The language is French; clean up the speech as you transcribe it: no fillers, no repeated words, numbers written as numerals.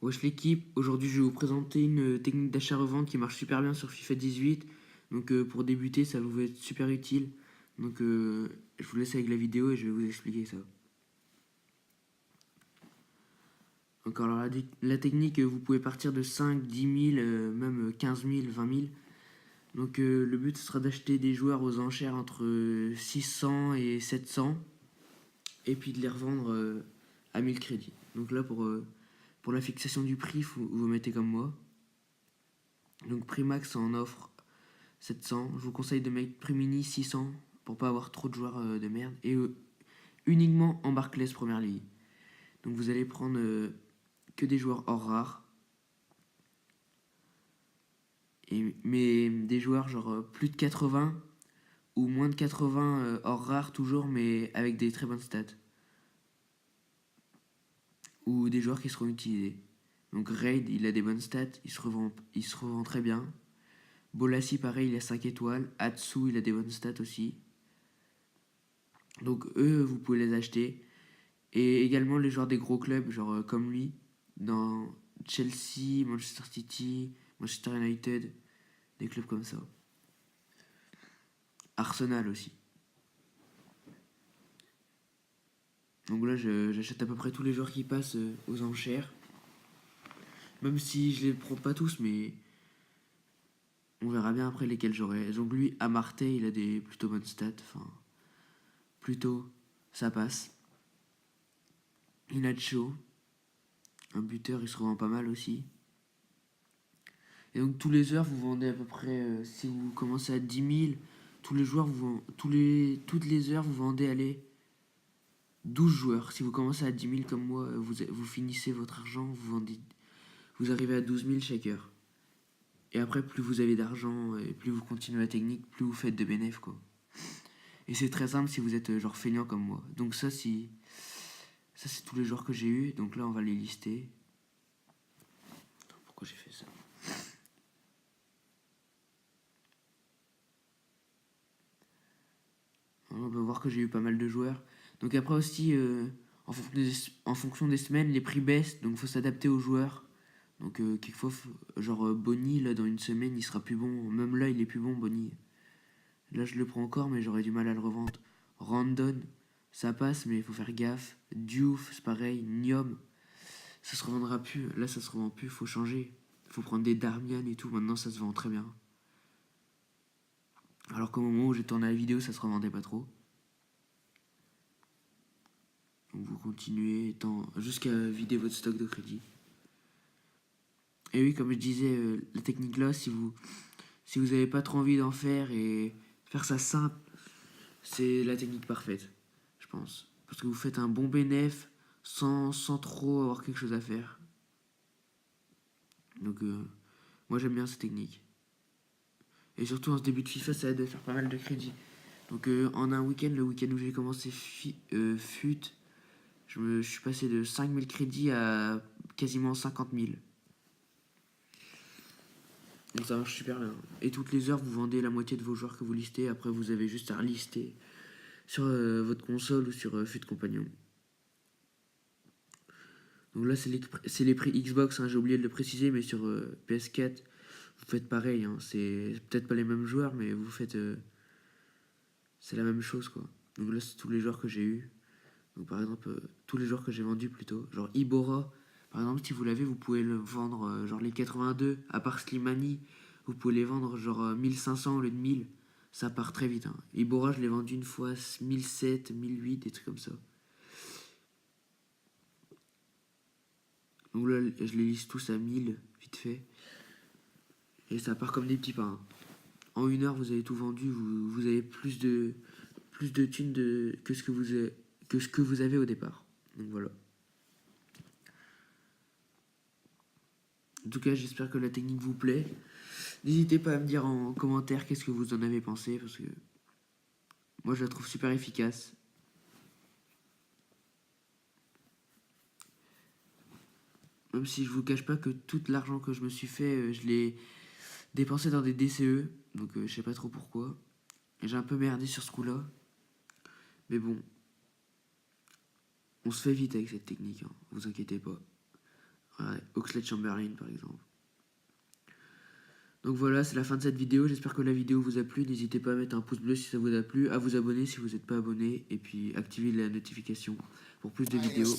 Wesh l'équipe, aujourd'hui je vais vous présenter une technique d'achat-revente qui marche super bien sur FIFA 18. Donc pour débuter ça va être super utile. Donc je vous laisse avec la vidéo et je vais vous expliquer ça. Donc alors la technique, vous pouvez partir de 5, 10 000, même 15 000, 20 000. Donc le but ce sera d'acheter des joueurs aux enchères entre 600 et 700. Et puis de les revendre à 1000 crédits. Donc là pour la fixation du prix, vous mettez comme moi. Donc prix max en offre 700. Je vous conseille de mettre prix mini 600 pour pas avoir trop de joueurs de merde. Et uniquement en Barclays Première Ligue. Donc vous allez prendre que des joueurs hors rares. Mais des joueurs genre plus de 80 ou moins de 80 hors rares toujours, mais avec des très bonnes stats. Ou des joueurs qui seront utilisés. Donc Raid, il a des bonnes stats, il se revend très bien. Bolassi, pareil, il a 5 étoiles. Atsu, il a des bonnes stats aussi. Donc eux, vous pouvez les acheter. Et également les joueurs des gros clubs, genre comme lui, dans Chelsea, Manchester City, Manchester United, des clubs comme ça. Arsenal aussi. Donc là, j'achète à peu près tous les joueurs qui passent aux enchères. Même si je les prends pas tous, mais on verra bien après lesquels j'aurai. Donc lui, à Marseille, il a des plutôt bonnes stats. Enfin, plutôt, ça passe. Inacho, un buteur, il se revend pas mal aussi. Et donc tous les heures, vous vendez à peu près, si vous commencez à 10 000, tous les joueurs, toutes les heures, vous vendez, allez, 12 joueurs. Si vous commencez à 10 000 comme moi, vous finissez votre argent, vous arrivez à 12 000 chaque heure. Et après, plus vous avez d'argent et plus vous continuez la technique, plus vous faites de bénéfices, quoi. Et c'est très simple si vous êtes genre feignant comme moi. Donc ça c'est tous les joueurs que j'ai eu. Donc là, on va les lister. Pourquoi j'ai fait ça? On peut voir que j'ai eu pas mal de joueurs. Donc après aussi, en fonction des semaines, les prix baissent. Donc il faut s'adapter aux joueurs. Donc quelquefois, genre Bonny, là, dans une semaine, il sera plus bon. Même là, il est plus bon, Bonny. Là, je le prends encore, mais j'aurais du mal à le revendre. Randon, ça passe, mais il faut faire gaffe. Diouf, c'est pareil. Niom, ça se revendra plus. Là, ça se revend plus, faut changer. Faut prendre des Darmian et tout. Maintenant, ça se vend très bien. Alors qu'au moment où j'ai tourné la vidéo, ça se revendait pas trop. Donc vous continuez jusqu'à vider votre stock de crédit. Et oui, comme je disais, la technique là, si vous avez pas trop envie d'en faire et faire ça simple, c'est la technique parfaite, je pense. Parce que vous faites un bon bénéf sans trop avoir quelque chose à faire. Donc moi j'aime bien cette technique. Et surtout en ce début de FIFA, ça aide à faire pas mal de crédit. Donc en un week-end, le week-end où j'ai commencé FUT, je suis passé de 5000 crédits à quasiment 50 000. Donc ça marche super bien. Et toutes les heures, vous vendez la moitié de vos joueurs que vous listez. Après, vous avez juste à relister sur votre console ou sur FUT Compagnon. Donc là, c'est les prix Xbox, hein, j'ai oublié de le préciser, mais sur PS4, vous faites pareil. Hein, c'est peut-être pas les mêmes joueurs, mais vous faites... c'est la même chose, quoi. Donc là, c'est tous les joueurs que j'ai eu. Donc par exemple, tous les joueurs que j'ai vendus plutôt. Genre Ibora, par exemple, si vous l'avez, vous pouvez le vendre genre les 82, à part Slimani, vous pouvez les vendre genre 1500 au lieu de 1000. Ça part très vite. Hein. Ibora, je l'ai vendu une fois 1007, 1008, des trucs comme ça. Donc là, je les liste tous à 1000, vite fait. Et ça part comme des petits pains. Hein. En une heure, vous avez tout vendu, vous avez plus de thunes que ce que vous avez au départ. Donc voilà. En tout cas, j'espère que la technique vous plaît. N'hésitez pas à me dire en commentaire qu'est-ce que vous en avez pensé, parce que moi je la trouve super efficace. Même si je vous cache pas que tout l'argent que je me suis fait, je l'ai dépensé dans des DCE, donc je sais pas trop pourquoi. J'ai un peu merdé sur ce coup-là. Mais bon, on se fait vite avec cette technique, hein, vous inquiétez pas. Ouais, Oxlade Chamberlain par exemple. Donc voilà, c'est la fin de cette vidéo. J'espère que la vidéo vous a plu. N'hésitez pas à mettre un pouce bleu si ça vous a plu, à vous abonner si vous n'êtes pas abonné, et puis activez la notification pour plus de vidéos.